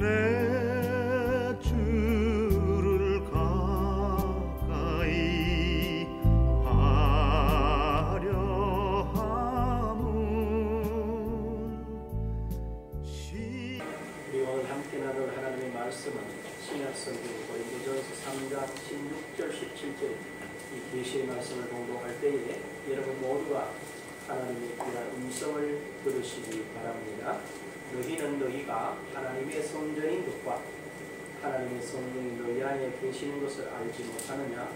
내 주를 가까이 하려 함은 우리 오늘 함께 나눌 하나님의 말씀은 신약성경 고린도전서 3장 16절 17절 이 계시의 말씀을 공독할 때에 여러분 모두가 하나님의 귀한 음성을 들으시기 바랍니다. 너희는 너희가 하나님의 성전인 것과 하나님의 성령이 너희 안에 계시는 것을 알지 못하느냐?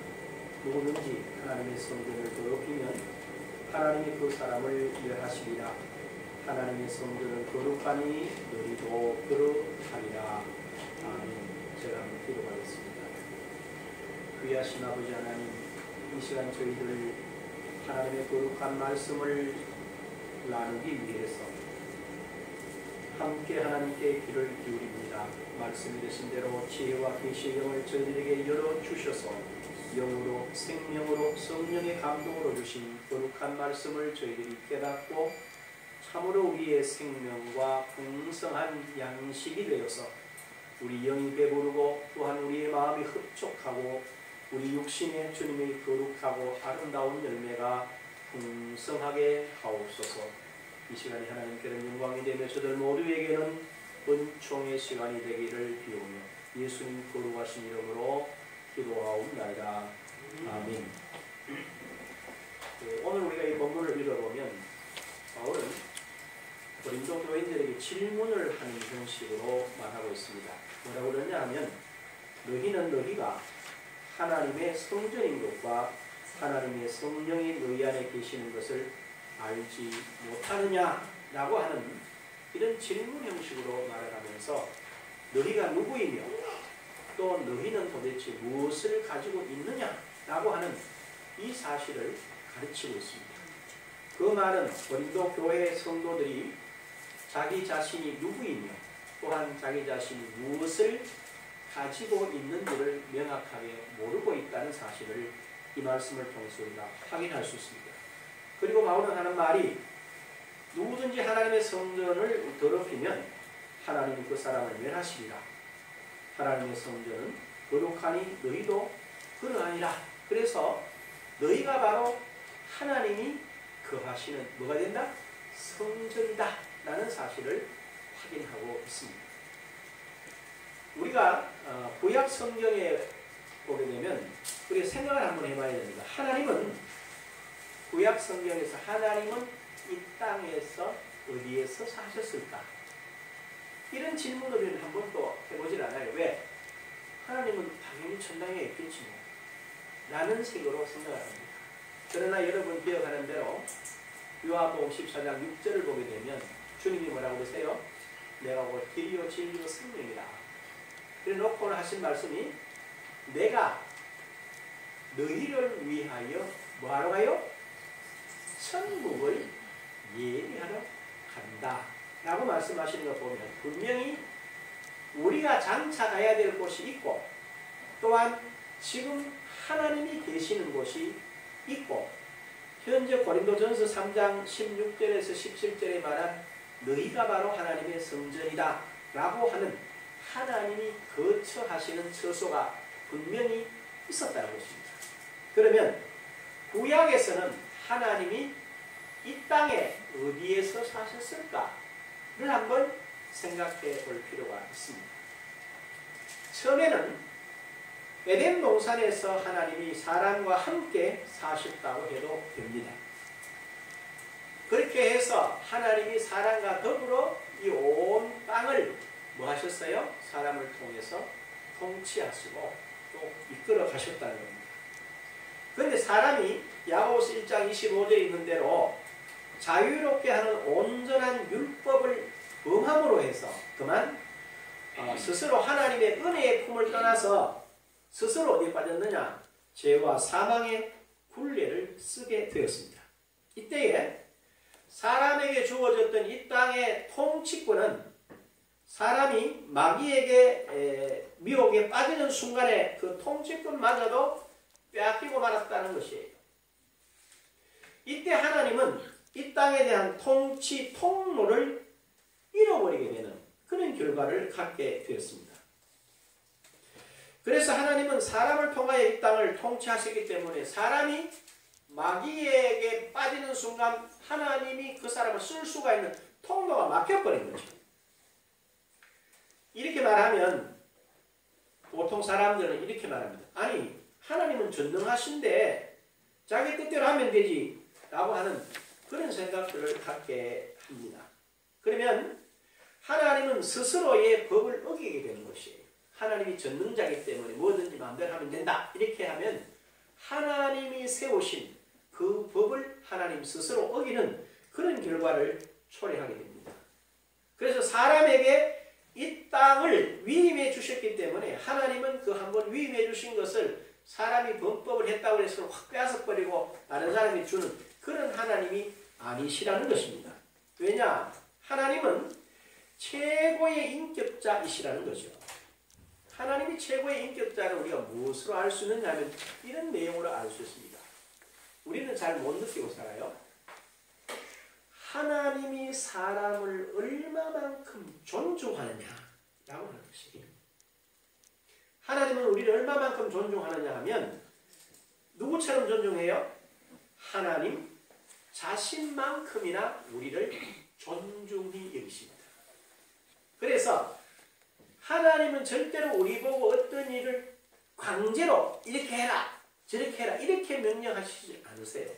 누구든지 하나님의 성전을 더럽히면 하나님이 그 사람을 멸하시리라. 하나님의 성전은 거룩하니 너희도 거룩하리라. 아멘. 제가 한번 기도하겠습니다. 귀하신 아버지 하나님, 이 시간 저희들 하나님의 거룩한 말씀을 나누기 위해서 함께 하나님께 귀를 기울입니다. 말씀이 되신 대로 지혜와 계시의 영을 저희들에게 열어주셔서 영으로 생명으로 성령의 감동으로 주신 거룩한 말씀을 저희들이 깨닫고 참으로 우리의 생명과 풍성한 양식이 되어서 우리 영이 배부르고 또한 우리의 마음이 흡족하고 우리 육신의 주님의 거룩하고 아름다운 열매가 풍성하게 하옵소서. 이 시간이 하나님께는 영광이 되며 저들 모두에게는 은총의 시간이 되기를 비오며 예수님 거룩하신 이름으로 기도하옵나이다. 아멘. 오늘 우리가 이 본문을 읽어보면 바울은 고린도 교인들에게 질문을 하는 형식으로 말하고 있습니다. 뭐라고 그러냐 하면 너희는 너희가 하나님의 성전인 것과 하나님의 성령이 너희 안에 계시는 것을 알지 못하느냐라고 하는 이런 질문 형식으로 말을 하면서 너희가 누구이며 또 너희는 도대체 무엇을 가지고 있느냐라고 하는 이 사실을 가르치고 있습니다. 그 말은 고린도 교회 성도들이 자기 자신이 누구이며 또한 자기 자신이 무엇을 가지고 있는지를 명확하게 모르고 있다는 사실을 이 말씀을 통해서 우리가 확인할 수 있습니다. 그리고 바울은 하는 말이 누구든지 하나님의 성전을 더럽히면 하나님이 그 사람을 멸하시리라. 하나님의 성전은 거룩하니 너희도 그러하니라. 그래서 너희가 바로 하나님이 거하시는 뭐가 된다? 성전이다 라는 사실을 확인하고 있습니다. 우리가 구약 성경에 보게 되면 우리가 생각을 한번 해봐야 됩니다. 하나님은 구약 성경에서 하나님은 이 땅에서 어디에서 사셨을까? 이런 질문을 우리는 한 번도 해보질 않아요. 왜? 하나님은 당연히 천당에 있겠지 뭐 라는 식으로 생각을 합니다. 그러나 여러분 기억하는 대로 요한복음 14장 6절을 보게 되면 주님이 뭐라고 그러세요? 내가 곧 길이요 진리요 생명이다. 그래 놓고 하신 말씀이 내가 너희를 위하여 뭐하러 가요? 천국을 예비하러 간다 라고 말씀하시는 걸 보면 분명히 우리가 장차 가야 될 곳이 있고 또한 지금 하나님이 계시는 곳이 있고 현재 고린도전서 3장 16절에서 17절에 말한 너희가 바로 하나님의 성전이다 라고 하는 하나님이 거처하시는 처소가 분명히 있었다는 것입니다. 그러면 구약에서는 하나님이 이 땅에 어디에서 사셨을까를 한번 생각해 볼 필요가 있습니다. 처음에는 에덴 동산에서 하나님이 사람과 함께 사셨다고 해도 됩니다. 그렇게 해서 하나님이 사람과 더불어 이 온 땅을 뭐 하셨어요? 사람을 통해서 통치하시고 또 이끌어 가셨다는 겁니다. 그런데 사람이 야고보서 1장 25절에 있는 대로 자유롭게 하는 온전한 율법을 범함으로 해서 그만 스스로 하나님의 은혜의 품을 떠나서 스스로 어디에 빠졌느냐? 죄와 사망의 굴레를 쓰게 되었습니다. 이때에 사람에게 주어졌던 이 땅의 통치권은 사람이 마귀에게 미혹에 빠지는 순간에 그 통치권마저도 빼앗기고 말았다는 것이에요. 이때 하나님은 이 땅에 대한 통치 통로를 잃어버리게 되는 그런 결과를 갖게 되었습니다. 그래서 하나님은 사람을 통하여 이 땅을 통치하시기 때문에 사람이 마귀에게 빠지는 순간 하나님이 그 사람을 쓸 수가 있는 통로가 막혀버린 거죠. 이렇게 말하면 보통 사람들은 이렇게 말합니다. 아니, 하나님은 전능하신데 자기 뜻대로 하면 되지 라고 하는 그런 생각들을 갖게 합니다. 그러면 하나님은 스스로의 법을 어기게 되는 것이에요. 하나님이 전능자이기 때문에 뭐든지 마음대로 하면 된다. 이렇게 하면 하나님이 세우신 그 법을 하나님 스스로 어기는 그런 결과를 초래하게 됩니다. 그래서 사람에게 이 땅을 위임해 주셨기 때문에 하나님은 그 한번 위임해 주신 것을 사람이 범법을 했다고 해서 확 빼앗아버리고 다른 사람이 주는 그런 하나님이 아니시라는 것입니다. 왜냐? 하나님은 최고의 인격자이시라는 거죠. 하나님이 최고의 인격자를 우리가 무엇으로 알 수 있느냐 하면 이런 내용으로 알 수 있습니다. 우리는 잘 못 느끼고 살아요. 하나님이 사람을 얼마만큼 존중하느냐라고 하는 것이에요. 하나님은 우리를 얼마만큼 존중하느냐 하면 누구처럼 존중해요? 하나님 자신만큼이나 우리를 존중히 여기십니다. 그래서 하나님은 절대로 우리 보고 어떤 일을 강제로 이렇게 해라 저렇게 해라 이렇게 명령하시지 않으세요.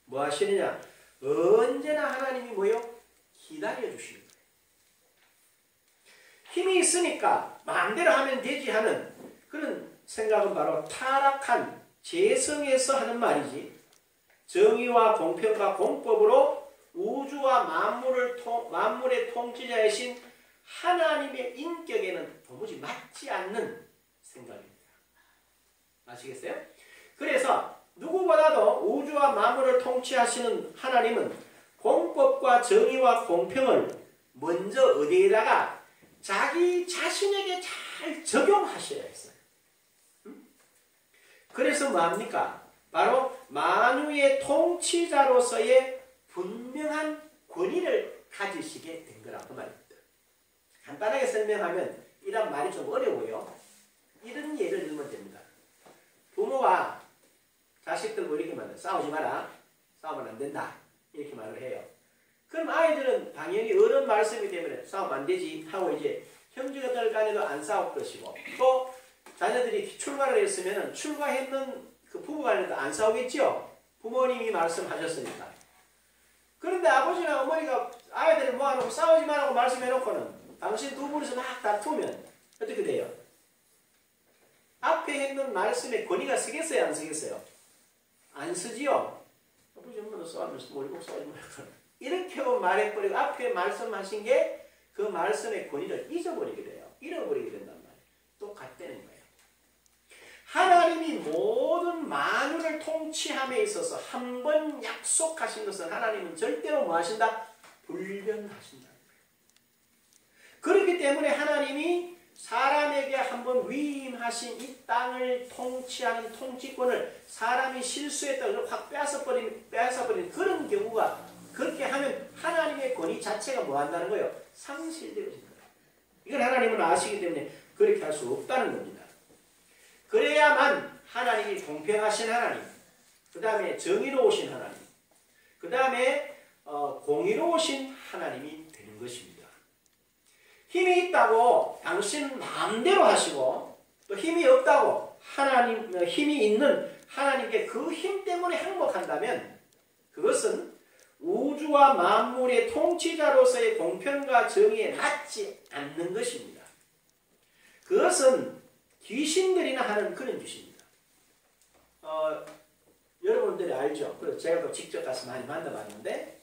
뭐 하시느냐? 언제나 하나님이 뭐요? 기다려주시는 거예요. 힘이 있으니까 마음대로 하면 되지 하는 그런 생각은 바로 타락한 재성에서 하는 말이지, 정의와 공평과 공법으로 우주와 만물의 통치자이신 하나님의 인격에는 도무지 맞지 않는 생각입니다. 아시겠어요? 그래서 누구보다도 우주와 만물을 통치하시는 하나님은 공법과 정의와 공평을 먼저 어디에다가 자기 자신에게 잘 적용하셔야 했어요. 그래서 뭐합니까? 바로 만유의 통치자로서의 분명한 권위를 가지시게 된 거라고 말입니다. 간단하게 설명하면 이런 말이 좀 어려워요. 이런 예를 들면 됩니다. 부모가 자식들과 이렇게 말해요. 싸우지 마라. 싸우면 안 된다. 이렇게 말을 해요. 그럼 아이들은 당연히 어른 말씀이 되면 싸우면 안 되지 하고 이제 형제들 간에도 안 싸울 것이고, 또 자녀들이 출가를 했으면 출가했는 그 부부 간에도 안 싸우겠죠. 부모님이 말씀하셨으니까. 그런데 아버지나 어머니가 아이들을 모아놓고 싸우지 말라고 말씀해놓고는 당신 두 분이서 막 다투면 어떻게 돼요? 앞에 했는 말씀에 권위가 쓰겠어요? 안 쓰겠어요? 안 쓰지요? 아버지 엄마도 싸우면서 모르고 싸우지 말고 이렇게 말해버리고 앞에 말씀하신 게 그 말씀의 권위를 잊어버리게 돼요. 잃어버리게 된단 말이에요. 똑같다는 거예요. 하나님이 모든 만유를 통치함에 있어서 한 번 약속하신 것은 하나님은 절대로 뭐 하신다? 불변하신다. 그렇기 때문에 하나님이 사람에게 한번 위임하신 이 땅을 통치하는 통치권을 사람이 실수했다고 확 빼앗아버린 그런 경우가, 그렇게 하면 하나님의 권위 자체가 뭐 한다는 거예요? 상실되어진다. 이걸 하나님은 아시기 때문에 그렇게 할 수 없다는 겁니다. 그래야만 하나님이 공평하신 하나님, 그 다음에 정의로우신 하나님, 그 다음에 공의로우신 하나님이 되는 것입니다. 힘이 있다고 당신 마음대로 하시고, 또 힘이 없다고 힘이 있는 하나님께 그 힘 때문에 행복한다면 그것은 우주와 만물의 통치자로서의 공평과 정의에 맞지 않는 것입니다. 그것은 귀신들이나 하는 그런 짓입니다. 여러분들이 알죠? 그래서 제가 또 직접 가서 많이 만나봤는데,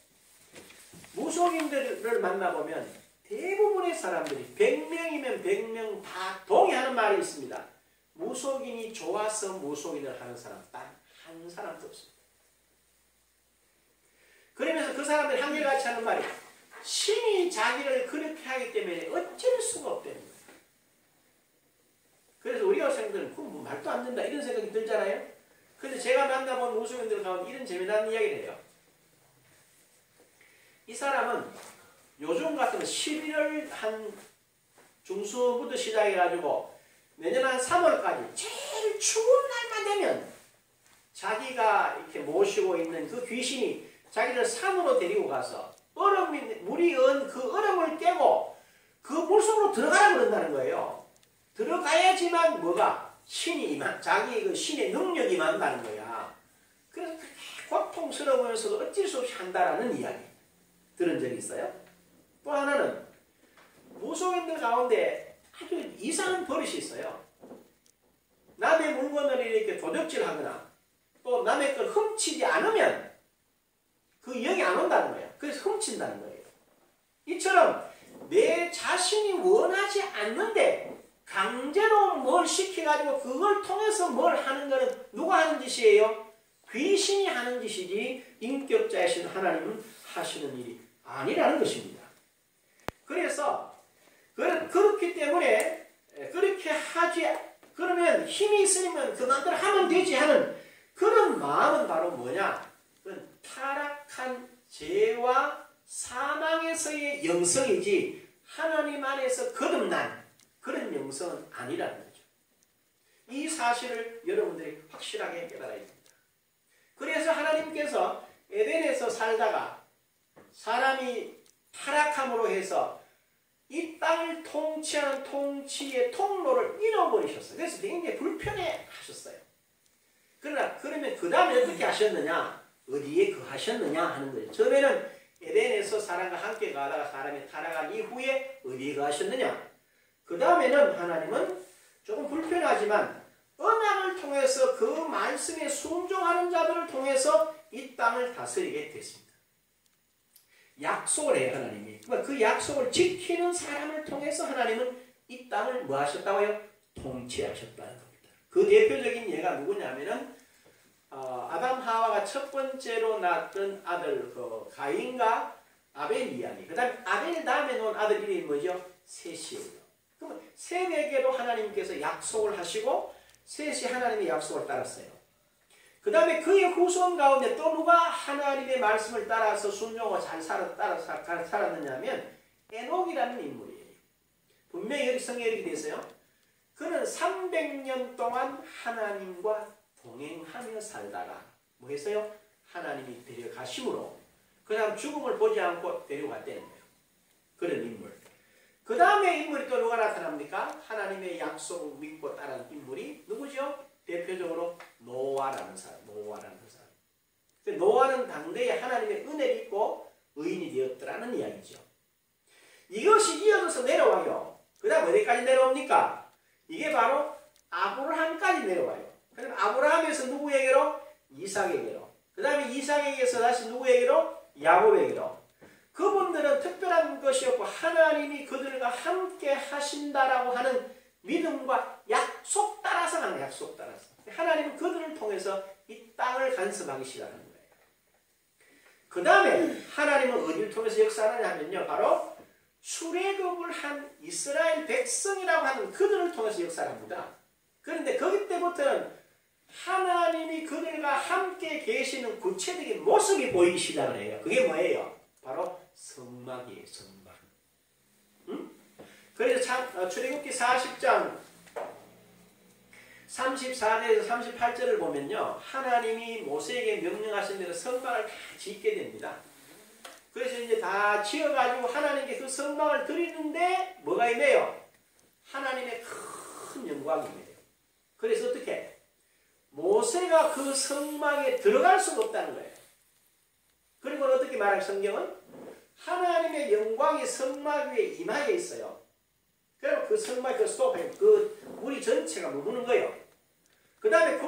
무속인들을 만나보면 대부분의 사람들이 100명이면 100명 다 동의하는 말이 있습니다. 무속인이 좋아서 무속인을 하는 사람 딱 한 사람도 없습니다. 그러면서 그 사람들이 한결같이 하는 말이, 신이 자기를 그렇게 하기 때문에 어쩔 수가 없다는 거예요. 그래서 우리 학생들은 그건 뭐 말도 안 된다 이런 생각이 들잖아요. 그런데 제가 만나본 무속인들 가운데 이런 재미난 이야기를 해요. 이 사람은 요즘 같으면 11월 한 중수부터 시작해가지고 내년 한 3월까지 제일 추운 날만 되면 자기가 이렇게 모시고 있는 그 귀신이 자기를 산으로 데리고 가서 물이 그 얼음을 깨고 그 물속으로 들어가라 그런다는 거예요. 들어가야지만 뭐가 자기 그 신의 능력이 임한다는 거야. 그래서 그렇게 고통스러우면서도 어쩔 수 없이 한다라는 이야기 들은 적이 있어요. 또 하나는 무속인들 가운데 아주 이상한 버릇이 있어요. 남의 물건을 이렇게 도둑질하거나 또 남의 걸 훔치지 않으면 그 영이 안 온다는 거예요. 그래서 훔친다는 거예요. 이처럼 내 자신이 원하지 않는데 강제로 뭘 시켜가지고 그걸 통해서 뭘 하는 거는 누가 하는 짓이에요? 귀신이 하는 짓이지 인격자이신 하나님은 하시는 일이 아니라는 것입니다. 그래서 그렇기 때문에 그렇게 하지 그러면 힘이 있으면 그만큼 하면 되지 하는 그런 마음은 바로 뭐냐? 그건 타락한 죄와 사망에서의 영성이지 하나님 안에서 거듭난 그런 영성은 아니라는 거죠. 이 사실을 여러분들이 확실하게 깨달아야 됩니다. 그래서 하나님께서 에덴에서 살다가 사람이 타락함으로 해서 이 땅을 통치하는 통치의 통로를 잃어버리셨어요. 그래서 굉장히 불편해 하셨어요. 그러면 그 다음에 어떻게 하셨느냐? 어디에 거하셨느냐 하는 거죠. 처음에는 에덴에서 사람과 함께 가다가 사람이 타락한 이후에 어디에 거하셨느냐? 그 다음에는 하나님은 조금 불편하지만 언약을 통해서 그 말씀에 순종하는 자들을 통해서 이 땅을 다스리게 됐습니다. 약속을 해요, 하나님이. 그 약속을 지키는 사람을 통해서 하나님은 이 땅을 뭐 하셨다고요? 통치하셨다는 겁니다. 그 대표적인 예가 누구냐면은 아담 하와가 첫 번째로 낳았던 아들 그 가인과 아벨 이야기. 그 다음에 아벨 다음에 놓은 아들 이름이 뭐죠? 셋이에요. 그러면 셋에게도 하나님께서 약속을 하시고 셋이 하나님의 약속을 따랐어요. 그 다음에 그의 후손 가운데 또 누가 하나님의 말씀을 따라서 순종하고 잘 살았느냐 하면 에녹이라는 인물이에요. 분명히 여기 성경에 이렇게 되어 있어요. 그는 300년 동안 하나님과 동행하며 살다가 뭐 했어요? 하나님이 데려가심으로 그 다음 죽음을 보지 않고 데려갔다는 거예요. 그런 인물. 그 다음에 인물이 또 누가 나타납니까? 하나님의 약속을 믿고 따른 인물이 누구죠? 대표적으로 노아라는 사람. 노아는 당대에 하나님의 은혜를 입고 의인이 되었더라는 이야기죠. 이것이 이어져서 내려와요. 그 다음 어디까지 내려옵니까? 이게 바로 아브라함까지 내려와요. 그럼 아브라함에서 누구에게로? 이삭에게로. 그 다음에 이삭에게서 다시 누구에게로? 야곱에게로. 그분들은 특별한 것이 없고 하나님이 그들과 함께 하신다라고 하는 믿음과 약속 따라서 하는 약속 따라서. 하나님은 그들을 통해서 이 땅을 간섭하기 시작하는 거예요. 그 다음에 하나님은 어디를 통해서 역사하느냐 하면요. 바로 출애굽을 한 이스라엘 백성이라고 하는 그들을 통해서 역사를 합니다. 그런데 거기 때부터는 하나님이 그들과 함께 계시는 구체적인 모습이 보이기 시작을 해요. 그게 뭐예요? 바로 성막이에요. 성막. 그래서 출애굽기 40장 34절에서 38절을 보면요. 하나님이 모세에게 명령하신 대로 성막을 다 짓게 됩니다. 그래서 이제 다 지어가지고 하나님께 그 성막을 드리는데 뭐가 임해요? 하나님의 큰 영광이 임해요. 그래서 어떻게? 모세가 그 성막에 들어갈 수가 없다는 거예요. 그리고 어떻게 말하는 성경은? 하나님의 영광이 성막 위에 임하게 있어요. 그럼 그 성막 그 우리 전체가 머무는 거예요. 그 다음에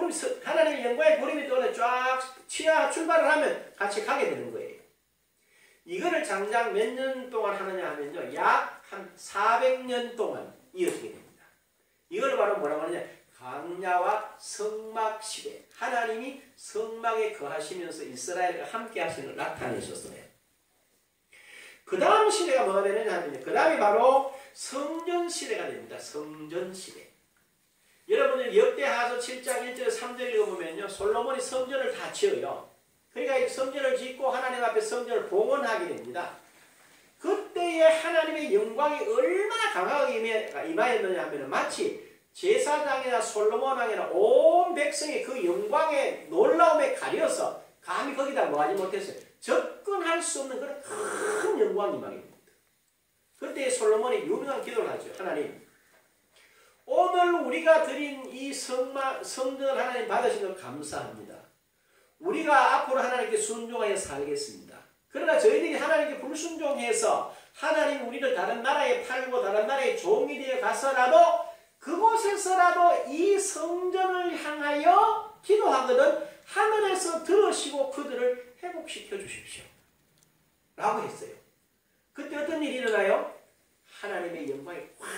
하나님의 영광의 구름이 또는 쫙 출발을 하면 같이 가게 되는 거예요. 이거를 장장 몇 년 동안 하느냐 하면요. 약 한 400년 동안 이어지게 됩니다. 이걸 바로 뭐라고 하느냐. 광야와 성막 시대. 하나님이 성막에 거하시면서 이스라엘과 함께 하시는 걸 나타내셨어요. 그 다음 시대가 뭐가 되느냐 하면요. 그 다음이 바로 성전 시대가 됩니다. 성전 시대. 여러분들 역대하서 7장 1절 3절 읽어보면요. 솔로몬이 성전을 다 지어요. 그러니까 이 성전을 짓고 하나님 앞에 성전을 봉헌하게 됩니다. 그때에 당시에 하나님의 영광이 얼마나 강하게 임하였느냐 하면 마치 제사장이나 솔로몬 왕이나 온 백성이 그 영광의 놀라움에 가려서 감히 거기다 뭐하지 못했어요. 접근할 수 없는 그런 큰 영광이 임하입니다. 그때 솔로몬이 유명한 기도를 하죠. 하나님, 오늘 우리가 드린 이 성전 하나님 받으신 것 감사합니다. 우리가 앞으로 하나님께 순종하여 살겠습니다. 그러나 저희들이 하나님께 불순종해서 하나님 우리를 다른 나라에 팔고 다른 나라에 종이 되어 가서라도 그곳에서라도 이 성전을 향하여 기도하거든 하늘에서 들으시고 그들을 회복시켜 주십시오. 라고 했어요. 그때 어떤 일이 일어나요? 하나님의 영광이 확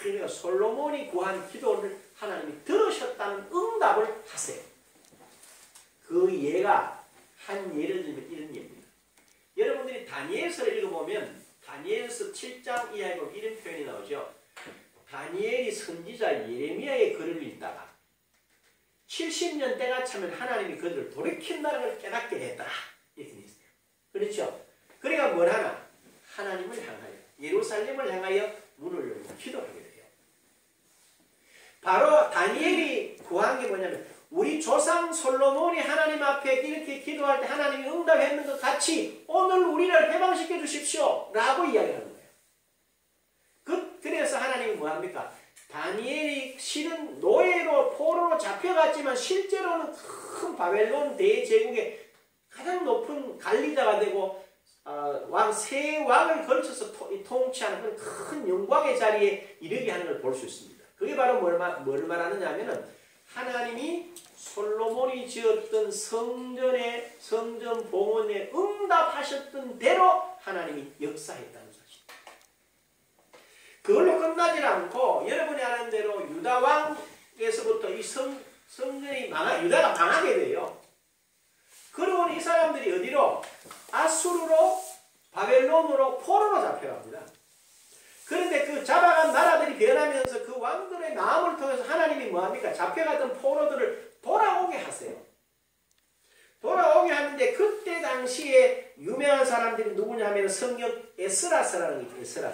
그러니까 솔로몬이 구한 기도를 하나님이 들으셨다는 응답을 하세요. 그 예가 한 예를 들면 이런 예입니다. 여러분들이 다니엘서를 읽어보면 다니엘서 7장 이하에 보면 이런 표현이 나오죠. 다니엘이 선지자 예레미야의 글을 읽다가 70년 때가 차면 하나님이 그들을 돌이킨다는 걸 깨닫게 됐더라. 이렇게 있어요. 그렇죠? 그러니까 뭘 하나? 하나님을 향하여 예루살렘을 향하여 문을 열고 기도하게 돼요. 바로 다니엘이 구한 게 뭐냐면 우리 조상 솔로몬이 하나님 앞에 이렇게 기도할 때 하나님이 응답했는 것 같이 오늘 우리를 해방시켜 주십시오 라고 이야기하는 거예요. 그래서 하나님이 뭐합니까? 다니엘이 실은 노예로 포로로 잡혀갔지만 실제로는 큰 바벨론 대제국의 가장 높은 관리자가 되고 세 왕을 걸쳐서 통치하는 그런 큰 영광의 자리에 이르게 하는 걸 볼 수 있습니다. 그게 바로 뭘 말하느냐 하면은 하나님이 솔로몬이 지었던 성전 봉헌에 응답하셨던 대로 하나님이 역사했다는 사실. 그걸로 끝나지 않고 여러분이 아는 대로 유다 왕에서부터 이 성전이 유다가 망하게 돼요. 그러고 이 사람들이 어디로? 아수르로 바벨론으로 포로로 잡혀갑니다. 그런데 그 잡아간 나라들이 변하면서 그 왕들의 마음을 통해서 하나님이 뭐합니까? 잡혀갔던 포로들을 돌아오게 하세요. 돌아오게 하는데 그때 당시에 유명한 사람들이 누구냐 하면 성경 에스라서라는 게 있어요.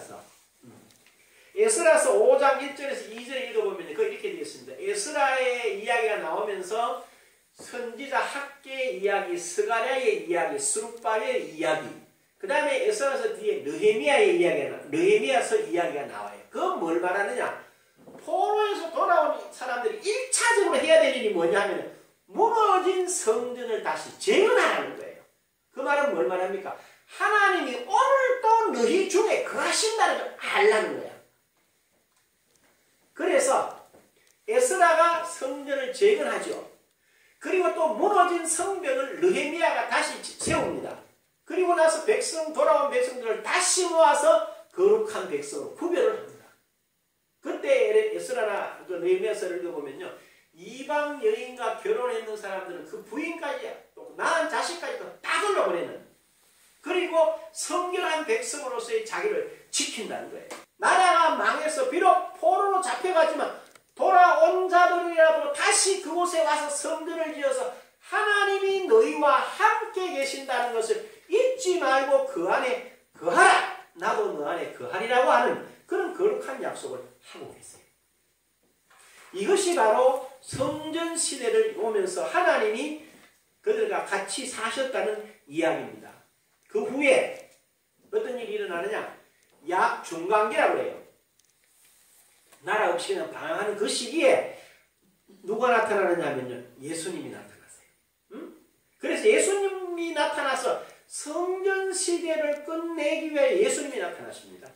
에스라서 5장 1절에서 2절 읽어보면 그 이렇게 되어 있습니다. 에스라의 이야기가 나오면서 선지자 학계의 이야기, 스가랴의 이야기, 스룹바벨의 이야기, 그 다음에 에스라서 뒤에 느헤미야서 이야기가 나와요. 그건 뭘 말하느냐? 포로에서 돌아온 사람들이 1차적으로 해야 될 일이 뭐냐 하면 무너진 성전을 다시 재건하라는 거예요. 그 말은 뭘 말합니까? 하나님이 오늘도 너희 중에 거하신다는 걸 알라는 거야. 그래서 에스라가 성전을 재건하죠. 그리고 또 무너진 성벽을 느헤미야가 다시 세웁니다. 그리고 나서 돌아온 백성들을 다시 모아서 거룩한 백성으로 구별을 합니다. 그때 에스라나 느헤미야서를 읽어보면요. 이방 여인과 결혼했는 사람들은 그 부인까지 또 낳은 자식까지도 다 돌려보내는, 그리고 성결한 백성으로서의 자기를 지킨다는 거예요. 나라가 망해서 비록 포로로 잡혀가지만 돌아온 자들이라도 다시 그곳에 와서 성전을 지어서 하나님이 너희와 함께 계신다는 것을 잊지 말고 그 안에 거하라. 나도 너 안에 거하리라고 하는 그런 거룩한 약속을 하고 계세요. 이것이 바로 성전 시대를 오면서 하나님이 그들과 같이 사셨다는 이야기입니다. 그 후에 어떤 일이 일어나느냐? 약 중간기라고 해요. 나라 없이 그냥 방황하는 그 시기에 누가 나타나느냐 하면요. 예수님이 나타났어요. 그래서 예수님이 나타나서 성전 시대를 끝내기 위해 예수님이 나타나십니다.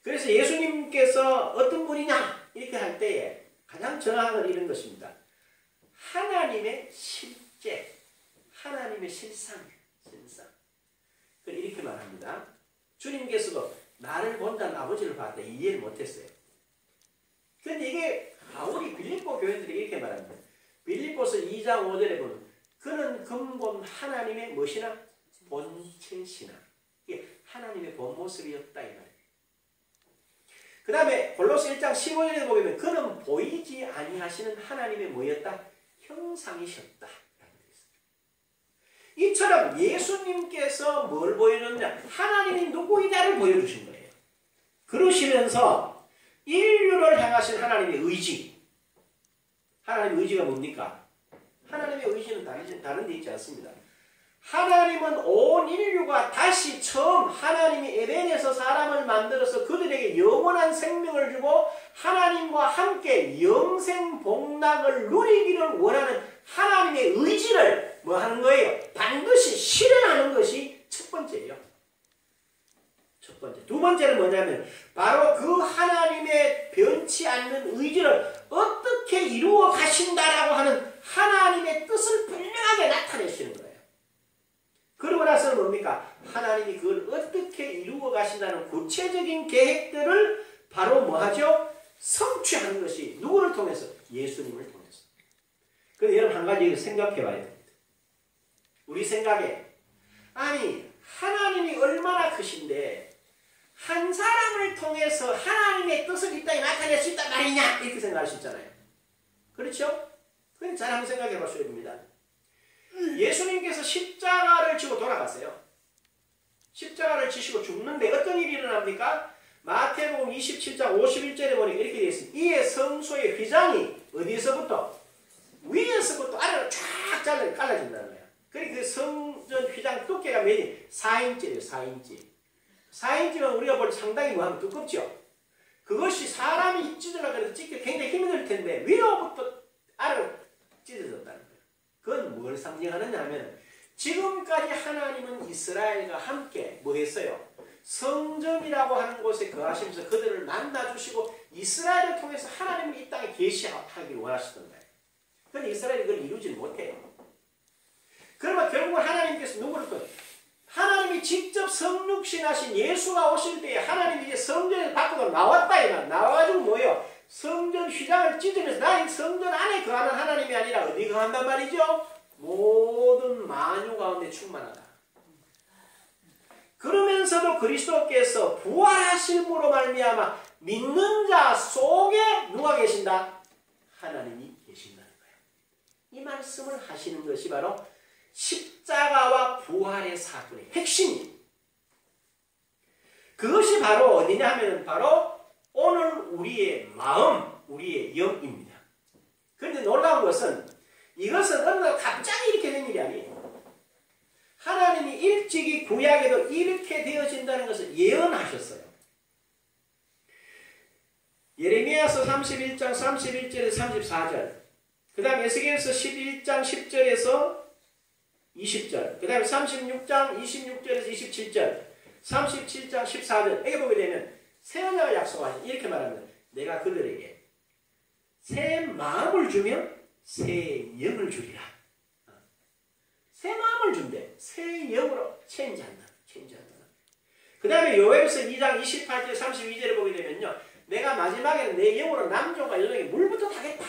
그래서 예수님께서 어떤 분이냐 이렇게 할 때에 가장 정확한 건 이런 것입니다. 하나님의 실제, 하나님의 실상이에요. 실상. 이렇게 말합니다. 주님께서도 나를 본다는 아버지를 봤다 이해를 못했어요. 그런데 이게 바울이 빌립보 교인들이 이렇게 말합니다. 빌립보서 2장 5절에 보면 그는 근본 하나님의 무엇이나 본체시나, 이게 하나님의 본 모습이었다 이 말이에요. 그 다음에 골로새 1장 15절에 보면 그는 보이지 아니하시는 하나님의 뭐였다? 형상이셨다. 이처럼 예수님께서 뭘 보여줬냐? 하나님이 누구이다를 보여주신 거예요. 그러시면서 인류를 향하신 하나님의 의지. 하나님의 의지가 뭡니까? 하나님의 의지는 다른 데 있지 않습니다. 하나님은 온 인류가 다시 처음 하나님이 에덴에서 사람을 만들어서 그들에게 영원한 생명을 주고 하나님과 함께 영생 복락을 누리기를 원하는 하나님의 의지를 뭐 하는 거예요? 반드시 실현하는 것이 첫 번째예요. 첫 번째. 두 번째는 뭐냐면 바로 그 하나님의 변치 않는 의지를 어떻게 이루어 가신다라고 하는 하나님의 뜻을 분명하게 나타내시는 거예요. 그러고 나서는 뭡니까? 하나님이 그걸 어떻게 이루어 가신다는 구체적인 계획들을 바로 뭐하죠? 성취하는 것이 누구를 통해서? 예수님을 통해서. 그런데 여러분 한 가지 생각해 봐야 됩니다. 우리 생각에 아니 하나님이 얼마나 크신데 한 사람을 통해서 하나님의 뜻을 이 땅에 나타낼 수 있단 말이냐 이렇게 생각할 수 있잖아요. 그렇죠? 그럼 잘 한번 생각해 보셔야 됩니다. 예수님께서 십자가를 지고 돌아가세요. 십자가를 지시고 죽는데 어떤 일이 일어납니까? 마태복음 27장 51절에 보니까 이렇게 되어 있습니다. 이에 성소의 휘장이 어디에서부터? 위에서부터 아래로 쫙 갈라진다는 거예요. 그러니까 그 성전 휘장 두께가 몇이? 4인치예요. 4인치. 4인치면 우리가 볼 때 상당히 뭐하면 두껍죠. 그것이 사람이 찢으려고 해서 찢기 굉장히 힘이 들 텐데 위로부터 아래로 찢어졌다는 거예요. 그건 뭘 상징하느냐 하면 지금까지 하나님은 이스라엘과 함께 뭐 했어요? 성전이라고 하는 곳에 거하시면서 그들을 만나주시고 이스라엘을 통해서 하나님이 이 땅에 계시하기를 원하시던 거예요. 그런데 이스라엘이 그걸 이루지 못해요. 그러면 결국은 하나님께서 누구를 통해? 하나님이 직접 성육신하신 예수가 오실 때에 하나님이 이제 성전에서 밖으로 나왔다 이 말. 나와가지고 뭐예요? 성전 휘장을 찢으면서 나의 성전 안에 거하는 하나님이 아니라 어디 거한단 말이죠? 모든 만유 가운데 충만하다. 그러면서도 그리스도께서 부활하심으로 말미암아 믿는 자 속에 누가 계신다? 하나님이 계신다는 거예요. 이 말씀을 하시는 것이 바로 십자가와 부활의 사건의 핵심이에요. 그것이 바로 어디냐 하면 바로 오늘 우리의 마음, 우리의 영입니다. 그런데 놀라운 것은 이것은 어느 날 갑자기 이렇게 된 일이 아니에요. 하나님이 일찍이 구약에도 이렇게 되어진다는 것을 예언하셨어요. 예레미야서 31장 31절에서 34절, 그 다음 에스겔서 11장 10절에서 20절, 그 다음에 36장 26절에서 27절, 37장 14절, 여기 보게 되면 새언약을 약속하신 이렇게 말합니다. 내가 그들에게 새 마음을 주며 새 영을 주리라. 새 마음을 준대. 새 영으로 체인지한다. 그 다음에 요엘서 2장 28절 32절에 보게 되면요. 내가 마지막에는 내 영으로 남종과 여종에게 물부터 타겠다.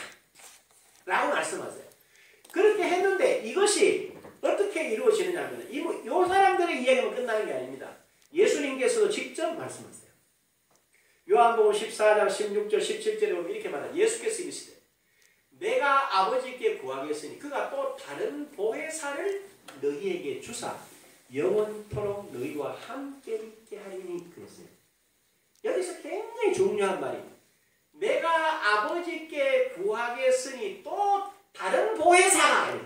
라고 말씀하세요. 그렇게 했는데 이것이 어떻게 이루어지느냐 하면 이 사람들의 이야기만 끝나는 게 아닙니다. 예수님께서도 직접 말씀하세요. 요한복음 14장 16절 17절에 보면 이렇게 말합니다. 예수께서 이르시되 내가 아버지께 구하겠으니 그가 또 다른 보혜사를 너희에게 주사 영원토록 너희와 함께 있게 하리니 그랬어요. 여기서 굉장히 중요한 말입니다. 내가 아버지께 구하겠으니 또 다른 보혜사가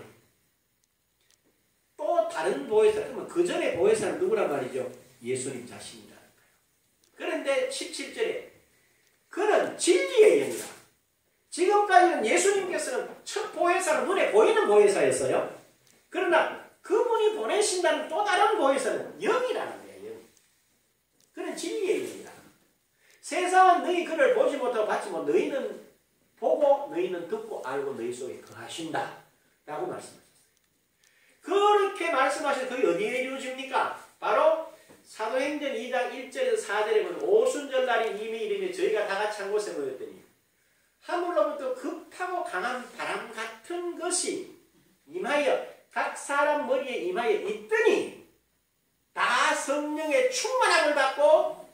또 다른 보혜사. 그러면 그 전에 보혜사는 누구란 말이죠? 예수님 자신이라는 거예요. 그런데 17절에 그는 진리의 영이다. 지금까지는 예수님께서는 첫 보혜사는 눈에 보이는 보혜사였어요. 그러나 그분이 보내신다는 또 다른 보혜사는 영이라는 거예요. 영. 그는 진리의 영이다. 세상은 너희 그를 보지 못하고 받지 못. 너희는 보고 너희는 듣고 알고 너희 속에 거하신다. 라고 말씀하셨어요. 그렇게 말씀하셔서 그게 어디에 이루어집니까? 바로 사도행전 2장 1절에서 4절에 보면 오순절날이 이미 이르며 저희가 다 같이 한 곳에 모였더니 하늘로부터 급하고 강한 바람 같은 것이 임하여 각 사람 머리에 임하여 있더니 다 성령의 충만함을 받고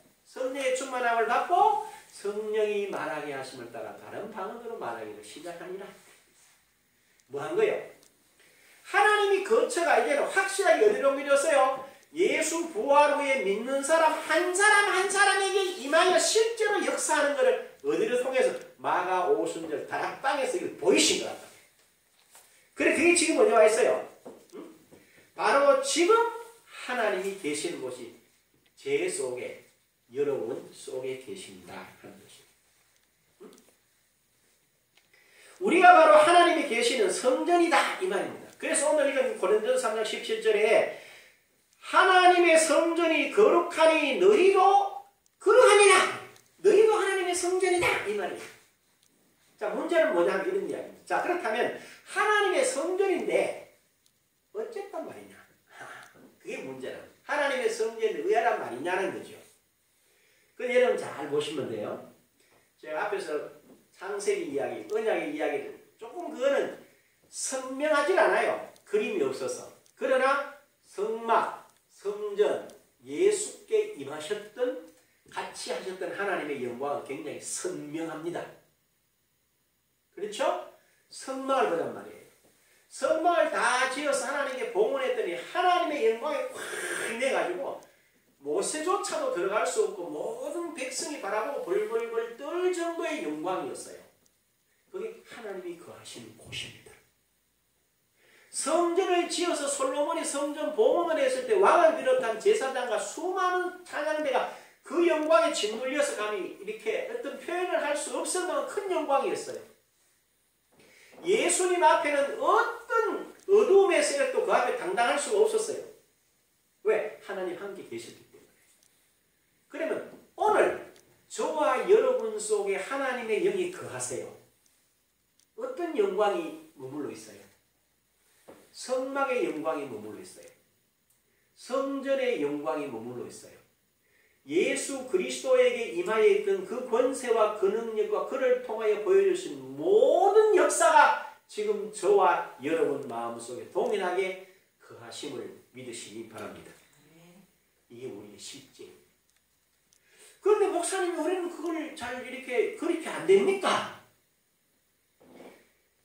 성령이 말하게 하심을 따라 다른 방언으로 말하기를 시작하니라. 뭐 한 거예요? 하나님이 거처가 이제는 확실하게 어디로 옮겨졌어요? 예수 부활 후에 믿는 사람 한 사람에게 임하여 실제로 역사하는 것을 어디를 통해서 마가 5순절 다락방에서 이걸 보이신 것 같아요. 그래 그게 지금 어디 와 있어요? 바로 지금 하나님이 계시는 곳이 제 속에 여러분 속에 계십니다 하는 것입니다. 우리가 바로 하나님이 계시는 성전이다 이 말입니다. 그래서 오늘 읽은 고린도서 3장 17절에 하나님의 성전이 거룩하니 너희도 그러하니라. 너희도 하나님의 성전이다 이 말이에요. 자 문제는 뭐냐면 이런 이야기입니다. 자 그렇다면 하나님의 성전인데 어쨌단 말이냐. 그게 문제라. 하나님의 성전에 의하란 말이냐는 거죠. 그 여러분 잘 보시면 돼요. 제가 앞에서 창세기 이야기, 언약의 이야기를 조금 그거는 선명하진 않아요. 그림이 없어서. 그러나 성막, 성전, 예수께 임하셨던 같이 하셨던 하나님의 영광은 굉장히 선명합니다. 그렇죠? 성막을 보단 말이에요. 성막을 다 지어서 하나님께 봉헌했더니 하나님의 영광이 확 내가지고 모세조차도 들어갈 수 없고 모든 백성이 바라보고 벌벌벌 떨 정도의 영광이었어요. 그게 하나님이 거하시는 곳입니다. 성전을 지어서 솔로몬이 성전 봉헌을 했을 때 왕을 비롯한 제사장과 수많은 찬양대가 그 영광에 짓눌려서 감히 이렇게 어떤 표현을 할 수 없을 만큼 큰 영광이었어요. 예수님 앞에는 어떤 어두움의 세력도 그 앞에 당당할 수가 없었어요. 왜? 하나님 함께 계셨기 때문에. 그러면 오늘 저와 여러분 속에 하나님의 영이 거하세요. 어떤 영광이 머물러 있어요? 성막의 영광이 머물러 있어요. 성전의 영광이 머물러 있어요. 예수 그리스도에게 임하여 있던 그 권세와 그 능력과 그를 통하여 보여주신 모든 역사가 지금 저와 여러분 마음속에 동일하게 거하심을 믿으시기 바랍니다. 이게 우리의 실제입니다. 그런데 목사님이 우리는 그걸 잘 이렇게 그렇게 안 됩니까?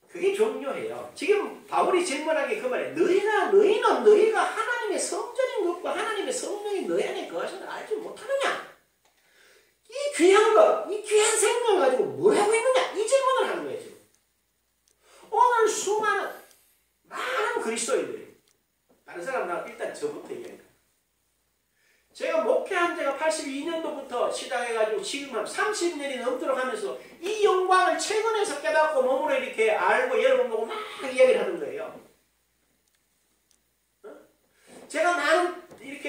그게 중요해요. 지금 바울이 질문한 게 그 말이에요. 너희가 하나님의 성전인 것과 하나님의 성령이 너희 안에 거하시는 걸 알지 못하느냐? 이 귀한 것, 이 귀한 생명을 가지고 뭘 하고 있느냐? 이 질문을 하는 거예요, 지금. 오늘 수많은, 많은 그리스도인들이, 다른 사람은 일단 저부터 얘기합니다. 제가 목회한 지가 82년도부터 시작해가지고 지금 한 30년이 넘도록 하면서 이 영광을 최근에서 깨닫고 몸으로 이렇게 알고 여러분 보고 막 이야기를 하는 거예요. 제가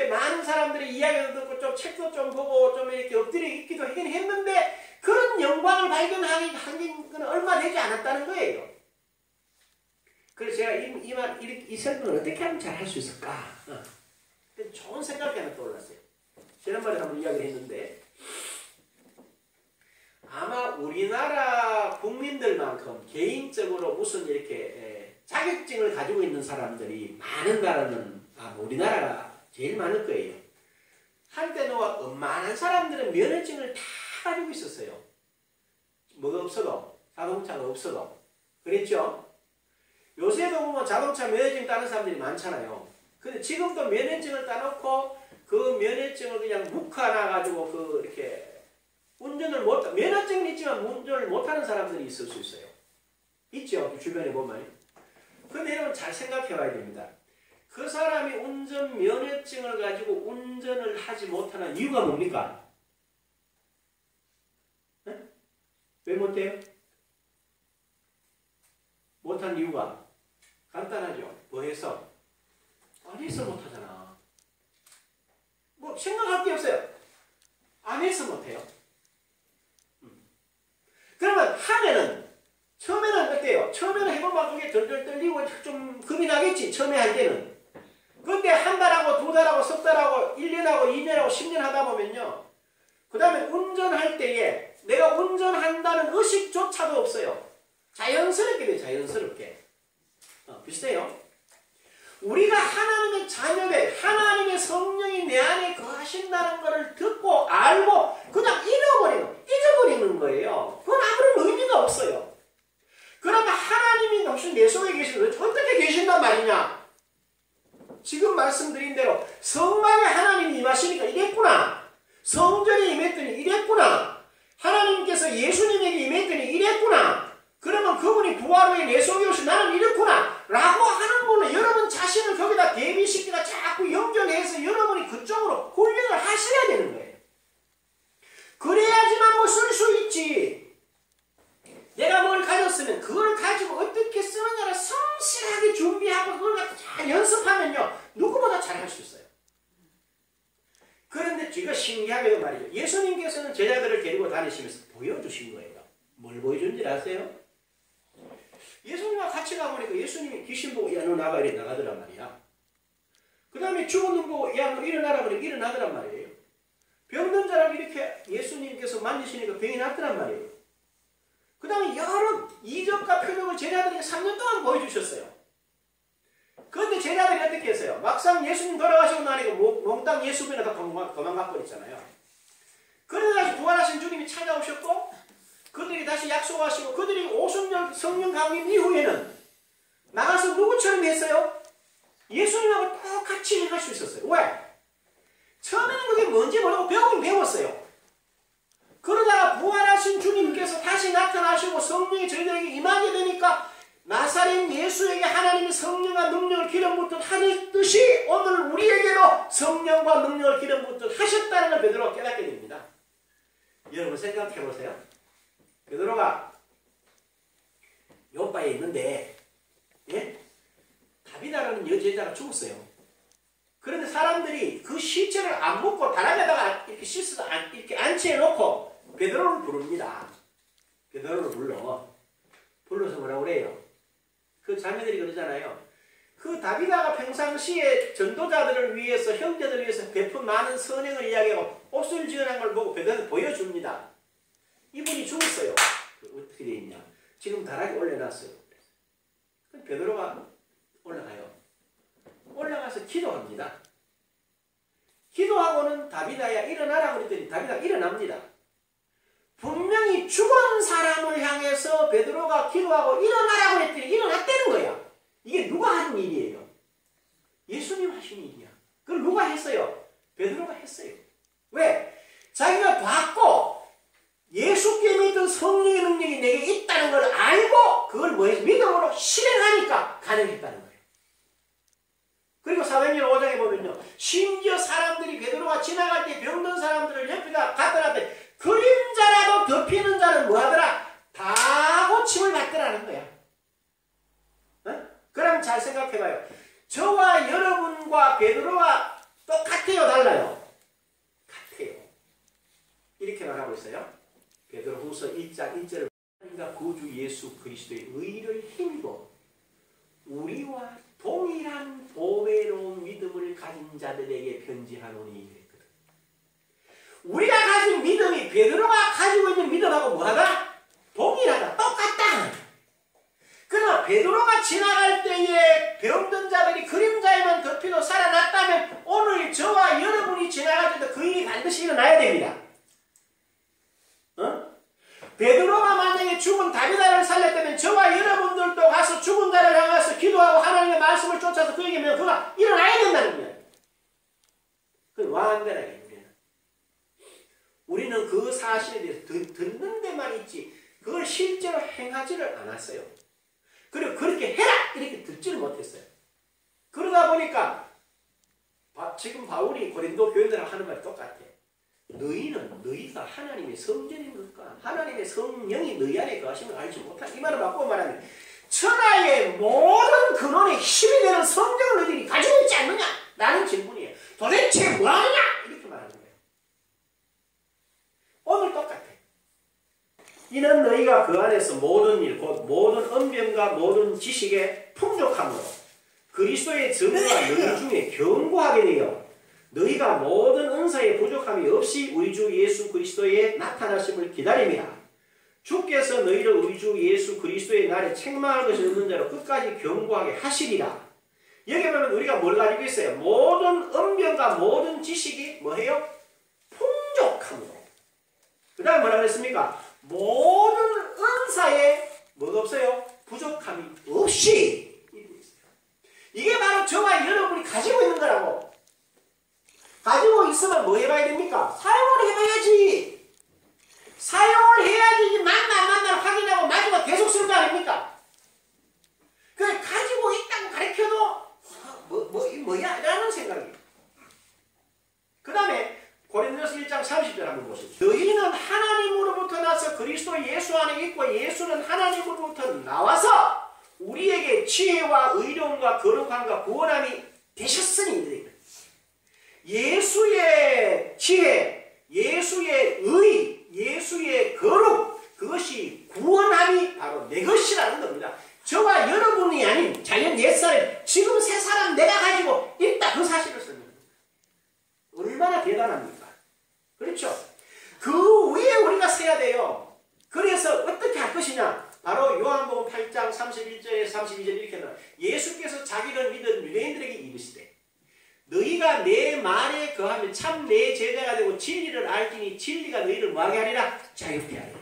많은 사람들이 이야기를 듣고 좀 책도 좀 보고 좀 이렇게 엎드려 있기도 하긴 했는데 그런 영광을 발견하는 건 얼마 되지 않았다는 거예요. 그래서 제가 이 설명을 어떻게 하면 잘 할 수 있을까? 좋은 생각이 하나 떠올랐어요. 지난번에 한번 이야기를 했는데 아마 우리나라 국민들만큼 개인적으로 무슨 이렇게 자격증을 가지고 있는 사람들이 많은 나라는 아마 우리나라가 제일 많을 거예요. 한때는 많은 사람들은 면허증을 다 가지고 있었어요. 뭐가 없어도, 자동차가 없어도. 그랬죠? 요새도 보면 자동차 면허증 따는 사람들이 많잖아요. 근데 지금도 면허증을 따놓고 그 면허증을 그냥 묵혀놔가지고 이렇게 면허증은 있지만 운전을 못하는 사람들이 있을 수 있어요. 있죠? 주변에 보면. 근데 여러분 잘 생각해 봐야 됩니다. 그 사람이 운전 면허증을 가지고 운전을 하지 못하는 이유가 뭡니까? 네? 왜 못해요? 못한 이유가 간단하죠. 뭐해서? 안 해서 못하잖아. 뭐 생각할 게 없어요. 안 해서 못해요. 그러면 하면은 처음에는 어때요? 처음에는 해보면 그게 덜덜 떨리고 좀 겁이 나겠지. 처음에 할 때는. 근데 한 달하고 두 달하고 석 달하고 1년하고 2년하고 10년 하다 보면요. 그 다음에 운전할 때에 내가 운전한다는 의식조차도 없어요. 자연스럽게 돼요. 자연스럽게. 비슷해요. 우리가 하나님의 자녀들, 하나님의 성령이 내 안에 거하신다는 것을 듣고 알고 그냥 잊어버리는 거예요. 그건 아무런 의미가 없어요. 그러면 하나님이 혹시 내 속에 계시는 어떻게 계신단 말이냐? 말씀드린 대로 성막에 하나님이 임하시니까 이랬구나. 성전에 임했더니 이랬구나. 하나님께서 예수님에게 임했더니 이랬구나. 그러면 그분이 부활 후에 내 속에 오시 나는 이렇구나 라고 하는 분은 여러분 자신을 거기다 대비시키가 자꾸 연결해서 여러분이 그쪽으로 훈련을 하셔야 되는 거예요. 그래야지만 뭐 쓸 수 있지. 내가 뭘 가졌으면 그걸 가지고 어떻게 쓰느냐를 성실하게 준비하고 그걸 갖고 잘 연습하면요 누구보다 잘할 수 있어요. 그런데 이거 신기하게도 말이죠. 예수님께서는 제자들을 데리고 다니시면서 보여주신 거예요. 뭘 보여준지 아세요? 예수님과 같이 가보니까 예수님이 귀신 보고 야 너 나가 이래 나가더란 말이야. 그 다음에 죽은 놈 보고 야 너 일어나라 그래 일어나더란 말이에요. 병든 자를 이렇게 예수님께서 만지시니까 병이 낫더란 말이에요. 그 다음에 여러 이적과 표적을 제자들에게 3년 동안 보여주셨어요. 그런데 제자들이 어떻게 했어요? 막상 예수님 돌아가시고 나니까 몽땅 예수님에 다 도망가 버렸잖아요. 그래서 부활하신 주님이 찾아오셨고 그들이 다시 약속하시고 그들이 오순절 성령 강림 이후에는 나가서 누구처럼 했어요? 예수님하고 똑같이 할 수 있었어요. 왜? 처음에는 그게 뭔지 모르고 배우긴 배웠어요. 그러다가 부활하신 주님께서 다시 나타나시고 성령이 저희들에게 임하게 되니까 나사렛 예수에게 하나님의 성령과 능력을 기름 붓듯 하듯이 오늘 우리에게도 성령과 능력을 기름 붓듯 하셨다는 걸 베드로가 깨닫게 됩니다. 여러분 생각해 보세요. 베드로가 요바에 있는데 다비다라는 여제자가 죽었어요. 그런데 사람들이 그 시체를 안 묻고 다락에다가 이렇게 씻어서 이렇게 안치해 놓고 베드로를 부릅니다. 베드로를 불러서 뭐라고 그래요? 그 자매들이 그러잖아요. 그 다비다가 평상시에 전도자들을 위해서 형제들을 위해서 베푼 많은 선행을 이야기하고 옥수를 지어낸 걸 보고 베드로한테 보여줍니다. 이분이 죽었어요. 어떻게 되어 있냐? 지금 다락에 올려놨어요. 그럼 베드로가 올라가요. 올라가서 기도합니다. 기도하고는 다비다야 일어나라고 그랬더니 다비다가 일어납니다. 분명히 죽은 사람을 향해서 베드로가 기도하고 일어나라고 했더니 일어났다는 거야. 이게 누가 하는 일이에요? 예수님 하신 일이야. 그걸 누가 했어요? 베드로가 했어요. 왜? 자기가 봤고 예수께 믿은 성령의 능력이 내게 있다는 걸 알고 그걸 믿음으로 실행하니까 가능했다는 거예요. 그리고 사도행전 5장에 보면요. 심지어 사람들이 베드로가 지나갈 때 병든 사람들을 옆에다 갖다 놨더니 그림자라도 덮이는 자는 뭐하더라? 다 고침을 받더라는 거야. 어? 그럼 잘 생각해봐요. 저와 여러분과 베드로가 똑같아요? 달라요? 같아요. 이렇게 말하고 있어요. 베드로후서 1장 1절을 하나님과 구주 예수 그리스도의 의를 힘입어 우리와 동일한 보배로운 믿음을 가진 자들에게 편지하노니 그랬거든. 우리가 가진 믿음이 베드로가 가지고 있는 믿음하고 뭐하다? 동일하다. 똑같다. 그러나 베드로가 지나갈 때에 병든 자들이 그림자에만 덮이고 살아났다면 오늘 저와 여러분이 지나갈 때도 그 일이 반드시 일어나야 됩니다. 베드로가 만약에 죽은 다비다를 살렸다면 저와 여러분들도 가서 죽은 자를 향해서 기도하고 하나님의 말씀을 쫓아서 그에게 면 그가 일어나야 된다는 거예요. 그건 완전하게 우리는 그 사실에 대해서 듣는 데만 있지 그걸 실제로 행하지를 않았어요. 그리고 그렇게 해라! 이렇게 듣지를 못했어요. 그러다 보니까 지금 바울이 고린도 교인들하고 하는 말이 똑같아. 너희가 하나님의 성전인 것과 하나님의 성령이 너희 안에 거하심을 알지 못한 이 말을 바꾸어 말하면 천하의 모든 근원에 힘이 되는 성령을 너희들이 가지고 있지 않느냐? 라는 질문이에요. 도대체 뭐하느냐? 이렇게 말하는 거예요. 오늘 똑같아. 이는 너희가 그 안에서 모든 일, 곧 모든 언변과 모든 지식의 풍족함으로 그리스도의 증거가 너희 중에 견고하게 되어 너희가 모든 은사의 부족함이 없이 우리 주 예수 그리스도의 나타나심을 기다립니다. 주께서 너희를 우리 주 예수 그리스도의 날에 책망할 것이 없는 자로 끝까지 견고하게 하시리라. 여기 보면 우리가 뭘 가지고 있어요? 모든 언변과 모든 지식이 뭐해요? 풍족함으로. 그 다음에 뭐라 그랬습니까? 모든 은사에 뭐가 없어요? 부족함이 없이. 이게 바로 저와 여러분이 가지고 있는 거라고. 가지고 있으면 뭐 해봐야 됩니까? 사용을 해봐야지. 사용을 해야지 만날 확인하고 마지막 계속 쓸 거 아닙니까? 그래 가지고 있다고 가르쳐도 뭐야? 라는 생각이에요. 그 다음에 고린도서 1장 30절 한번 보시죠. 너희는 하나님으로부터 나서 그리스도 예수 안에 있고 예수는 하나님으로부터 나와서 우리에게 지혜와 의로움과 거룩함과 구원함이 되셨으니 예수의 지혜, 예수의 의, 예수의 거룩, 그것이 구원함이 바로 내 것이라는 겁니다. 저와 여러분이 아닌 자연 옛사람, 지금 새 사람 내가 가지고 있다, 그 사실을 씁니다. 얼마나 대단합니까? 그렇죠? 그 위에 우리가 서야 돼요. 그래서 어떻게 할 것이냐? 바로 요한복음 8장 31절에 32절 이렇게 나와요. 예수께서 자기를 믿은 유대인들에게 이르시되 너희가 내 말에 거하면 참 내 제자가 되고 진리를 알지니 진리가 너희를 뭐하게 하리라? 자유케 하리라.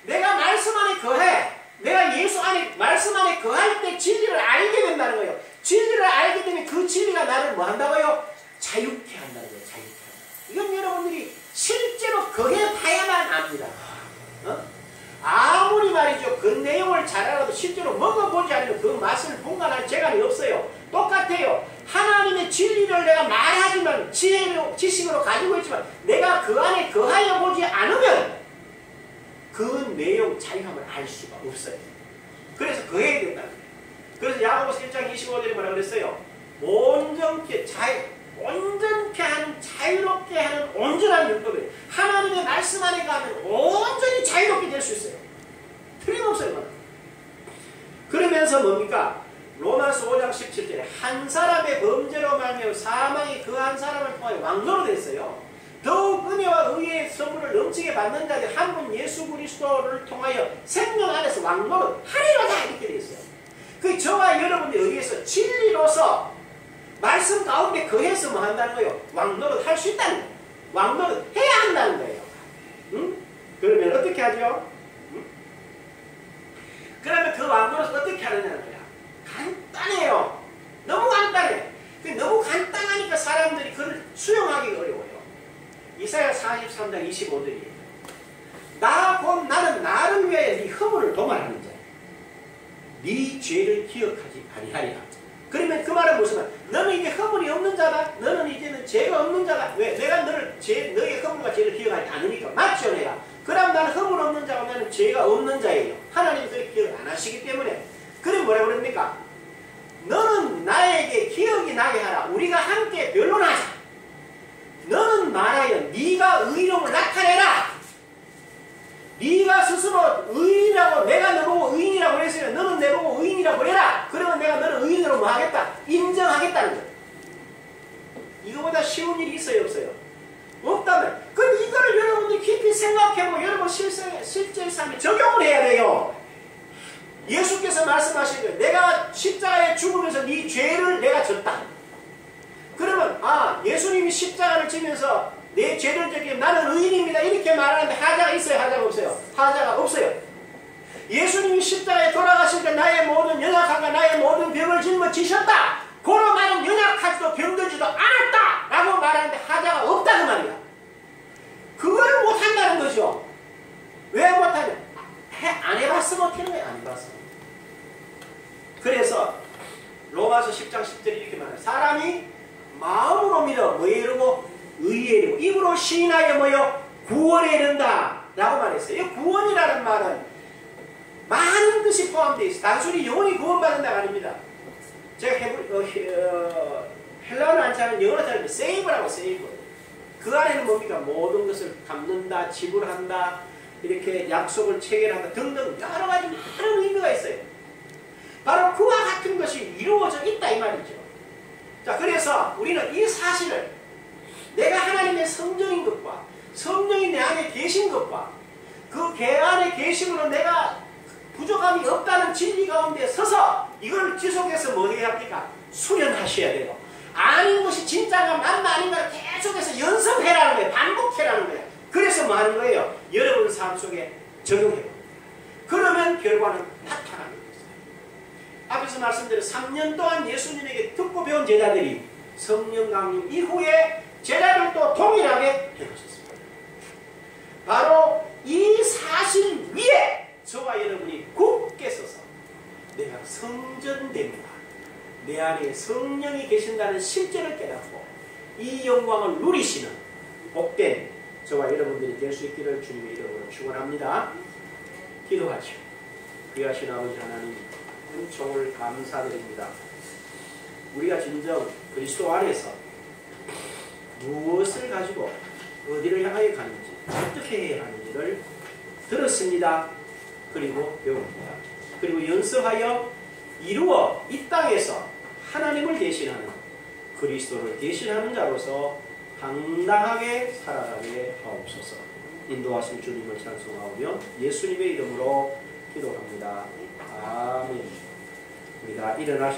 내가 말씀 안에 거해. 내가 예수 안에 말씀 안에 거할 때 진리를 알게 된다는 거예요. 진리를 알게 되면 그 진리가 나를 뭐 한다고요? 자유케 한다는 거예요. 자유케 한다. 이건 여러분들이 실제로 거기에 봐야만 압니다. 아무리 말이죠. 그 내용을 잘 알아도 실제로 먹어보지 않으면 그 맛을 분간할 재간이 없어요. 똑같아요. 하나님의 진리를 내가 말하지만 지식으로 가지고 있지만 내가 그 안에 거하여 보지 않으면 그 내용 자유함을 알 수가 없어요. 그래서 거해야 된다는 거예요. 그래서 야고보서 1장 25절에 뭐라 그랬어요? 온전케 하는 자유롭게 하는 온전한 율법이에요. 하나님의 말씀 안에 가면 온전히 자유롭게 될 수 있어요. 틀림없어요. 그러면서 뭡니까? 로마서 5장 17절에 한 사람의 범죄로 말미암아 사망이 그 한 사람을 통하여 왕노로 됐어요. 더욱 은혜와 의의 선물을 넘치게 받는 자들 한 분 예수 그리스도를 통하여 생명 안에서 왕노로 하리로다 이렇게 되어 있어요. 그 저와 여러분이 의해서 진리로서 말씀 가운데 거해서 뭐 한다는 거예요? 왕노릇 할 수 있다는 거예요. 왕노릇 해야 한다는 거예요. 응? 그러면 어떻게 하죠? 응? 그러면 그 왕노릇을 어떻게 하느냐는 거야. 간단해요. 너무 간단해. 너무 간단하니까 사람들이 그걸 수용하기 어려워요. 이사야 43장 25절이에요. 나는 나를 위하여 네 허물을 도말하는 자야. 네 죄를 기억하지 아니하리라. 그러면 그 말은 무슨 말? 너는 이제 허물이 없는 자다. 너는 이제는 죄가 없는 자다. 왜? 내가 너의 허물과 죄를 기억하지 않으니까. 맞죠, 내가? 그럼 나는 허물 없는 자고 나는 죄가 없는 자예요. 하나님은 그렇게 기억을 안 하시기 때문에. 그럼 뭐라고 그럽니까? 너는 나에게 기억이 나게 하라. 우리가 함께 변론하자. 너는 말하여 네가 의로움을 나타내라. 네가 스스로 의인이라고 내가 너보고 의인이라고 했으면 너는 내보고 의인이라고 해라. 그러면 내가 너는 의인으로 뭐 하겠다? 인정하겠다는 거예요. 이거보다 쉬운 일이 있어요, 없어요? 없다면 그럼 이거를 여러분들이 깊이 생각해보고 여러분 실제 삶에 적용을 해야 돼요. 예수께서 말씀하신 거예요. 내가 십자가에 죽으면서 네 죄를 내가 졌다. 그러면 예수님이 십자가를 지면서 내 죄를 졌기에 나는 의인입니다. 이렇게 말하는데 하자가 있어요? 하자가 없어요? 하자가 없어요. 예수님이 십자가에 돌아가실 때 나의 모든 연약함과 나의 모든 병을 짊어지셨다. 고로 나는 연약하지도 병들지도 않았다. 라고 말하는데 하자가 없다는 말이야. 그걸 못한다는 거죠. 왜 못하냐? 안 해봤으면 어떻게 하는 거야? 안 해봤으면. 그래서 로마서 10장 10절에 이렇게 말해요. 사람이 마음으로 믿어 뭐에 이르고 의에 이르고 입으로 시인하여 뭐요? 구원에 이른다 라고 말했어요. 이 구원이라는 말은 많은 뜻이 포함되어 있어요. 단순히 영혼이 구원받는다가 아닙니다. 제가 헬라어는 안 차는 영어로 차는 세이브라고 세이브. 그 안에는 뭡니까? 모든 것을 갚는다, 지불한다, 이렇게 약속을 체결한다 등등 여러 가지 많은 의미가 있어요. 바로 그와 같은 것이 이루어져 있다 이 말이죠. 자, 그래서 우리는 이 사실을 내가 하나님의 성령인 것과 성령이 내 안에 계신 것과 그 개 안에 계심으로 내가 부족함이 없다는 진리 가운데 서서 이걸 지속해서 뭐 해야 합니까? 수련하셔야 돼요. 아닌 것이 진짜가 맞나 아닌가 계속해서 연습해라는 거예요. 반복해라는 거예요. 그래서 뭐 하는 거예요? 여러분 삶 속에 적용해요. 그러면 결과는 나타나는 거예요. 앞에서 말씀드린 3년 동안 예수님에게 듣고 배운 제자들이 성령 강림 이후에 제자들도 동일하게 행하셨습니다. 바로 이 사실 위에 저와 여러분이 굳게 서서 내가 성전됩니다. 내 안에 성령이 계신다는 실제를 깨닫고 이 영광을 누리시는 복된 저와 여러분들이 될 수 있기를 주님의 이름으로 축원합니다. 기도하시오. 귀하신 아버지 하나님, 은총을 감사드립니다. 우리가 진정 그리스도 안에서 무엇을 가지고 어디를 향하여 가는지, 어떻게 해야 하는지를 들었습니다. 그리고 배웁니다. 그리고 연습하여 이루어 이 땅에서 하나님을 대신하는, 그리스도를 대신하는 자로서 당당하게 살아가게 하옵소서. 인도하신 주님을 찬송하오며 예수님의 이름으로 기도합니다. 아멘. 우리가 일어나셔